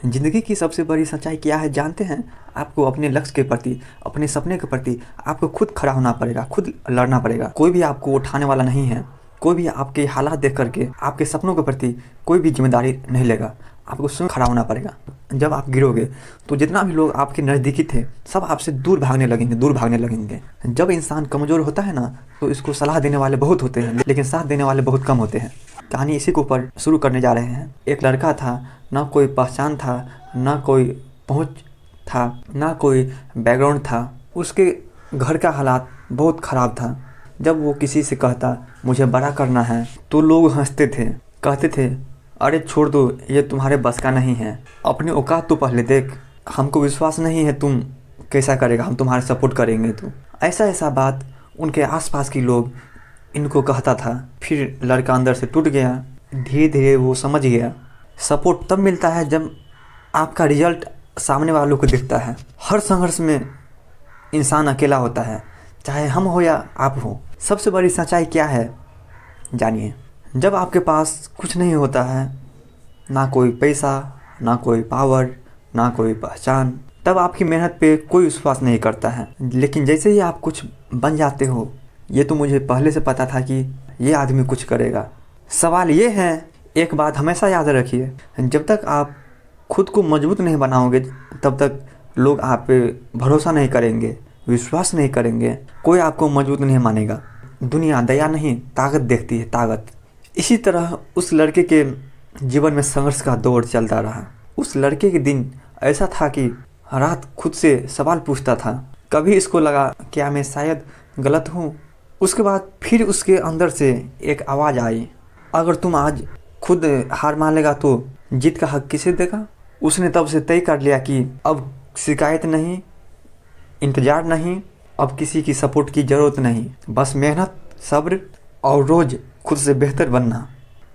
ज़िंदगी की सबसे बड़ी सच्चाई क्या है जानते हैं? आपको अपने लक्ष्य के प्रति, अपने सपने के प्रति आपको खुद खड़ा होना पड़ेगा, खुद लड़ना पड़ेगा। कोई भी आपको उठाने वाला नहीं है। कोई भी आपके हालात देख करके आपके सपनों के प्रति कोई भी जिम्मेदारी नहीं लेगा। आपको स्वयं खड़ा होना पड़ेगा। जब आप गिरोगे तो जितना भी लोग आपके नज़दीकी थे सब आपसे दूर भागने लगेंगे। जब इंसान कमज़ोर होता है ना तो इसको सलाह देने वाले बहुत होते हैं, लेकिन साथ देने वाले बहुत कम होते हैं। कहानी इसी के ऊपर शुरू करने जा रहे हैं। एक लड़का था, ना कोई पहचान था, ना कोई पहुंच था, ना कोई बैकग्राउंड था। उसके घर का हालात बहुत ख़राब था। जब वो किसी से कहता मुझे बड़ा करना है तो लोग हंसते थे, कहते थे अरे छोड़ दो, ये तुम्हारे बस का नहीं है, अपनी औकात तो पहले देख, हमको विश्वास नहीं है तुम कैसा करेगा, हम तुम्हारा सपोर्ट करेंगे। तो ऐसा बात उनके आसपास के लोग इनको कहता था। फिर लड़का अंदर से टूट गया। धीरे धीरे वो समझ गया सपोर्ट तब मिलता है जब आपका रिजल्ट सामने वालों को दिखता है। हर संघर्ष में इंसान अकेला होता है, चाहे हम हो या आप हो। सबसे बड़ी सच्चाई क्या है जानिए। जब आपके पास कुछ नहीं होता है, ना कोई पैसा, ना कोई पावर, ना कोई पहचान, तब आपकी मेहनत पे कोई विश्वास नहीं करता है। लेकिन जैसे ही आप कुछ बन जाते हो, ये तो मुझे पहले से पता था कि ये आदमी कुछ करेगा। सवाल ये है, एक बात हमेशा याद रखिए, जब तक आप खुद को मजबूत नहीं बनाओगे तब तक लोग आप पे भरोसा नहीं करेंगे, विश्वास नहीं करेंगे, कोई आपको मजबूत नहीं मानेगा। दुनिया दया नहीं ताकत देखती है, ताकत। इसी तरह उस लड़के के जीवन में संघर्ष का दौर चलता रहा। उस लड़के के दिन ऐसा था कि रात खुद से सवाल पूछता था। कभी इसको लगा क्या मैं शायद गलत हूँ। उसके बाद फिर उसके अंदर से एक आवाज़ आई, अगर तुम आज खुद हार मान लेगा तो जीत का हक किसे देगा। उसने तब से तय कर लिया कि अब शिकायत नहीं, इंतज़ार नहीं, अब किसी की सपोर्ट की ज़रूरत नहीं, बस मेहनत, सब्र और रोज़ खुद से बेहतर बनना।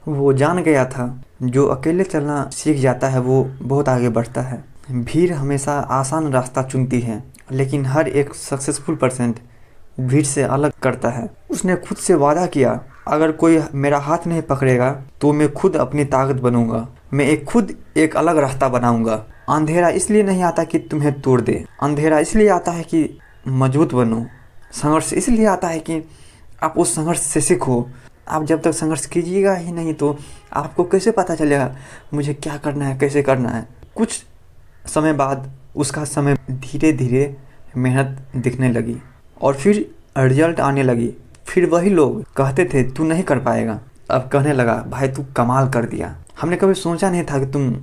वो जान गया था जो अकेले चलना सीख जाता है वो बहुत आगे बढ़ता है। भीड़ हमेशा आसान रास्ता चुनती है, लेकिन हर एक सक्सेसफुल पर्सन भीड़ से अलग करता है। उसने खुद से वादा किया, अगर कोई मेरा हाथ नहीं पकड़ेगा तो मैं खुद अपनी ताकत बनूंगा, मैं खुद एक अलग रास्ता बनाऊंगा। अंधेरा इसलिए नहीं आता कि तुम्हें तोड़ दे, अंधेरा इसलिए आता है कि मजबूत बनो। संघर्ष इसलिए आता है कि आप उस संघर्ष से सीखो। आप जब तक संघर्ष कीजिएगा ही नहीं तो आपको कैसे पता चलेगा मुझे क्या करना है, कैसे करना है। कुछ समय बाद उसका समय धीरे धीरे मेहनत दिखने लगी और फिर रिजल्ट आने लगी। फिर वही लोग कहते थे तू नहीं कर पाएगा, अब कहने लगा भाई तू कमाल कर दिया, हमने कभी सोचा नहीं था कि तुम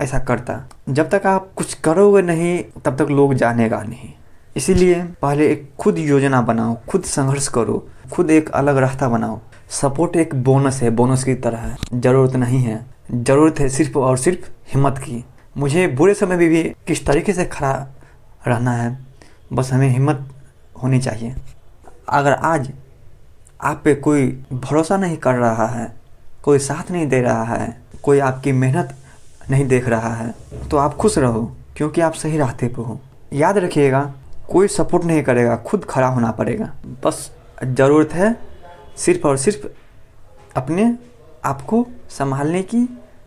ऐसा करता। जब तक आप कुछ करोगे नहीं तब तक लोग जानेगा नहीं। इसीलिए पहले एक खुद योजना बनाओ, खुद संघर्ष करो, खुद एक अलग रास्ता बनाओ। सपोर्ट एक बोनस है, बोनस की तरह है, ज़रूरत नहीं है। ज़रूरत है सिर्फ और सिर्फ हिम्मत की। मुझे बुरे समय में भी किस तरीके से खड़ा रहना है, बस हमें हिम्मत होनी चाहिए। अगर आज आप पे कोई भरोसा नहीं कर रहा है, कोई साथ नहीं दे रहा है, कोई आपकी मेहनत नहीं देख रहा है, तो आप खुश रहो क्योंकि आप सही रास्ते पे हो। याद रखिएगा, कोई सपोर्ट नहीं करेगा, खुद खड़ा होना पड़ेगा। बस ज़रूरत है सिर्फ और सिर्फ अपने आप को संभालने की,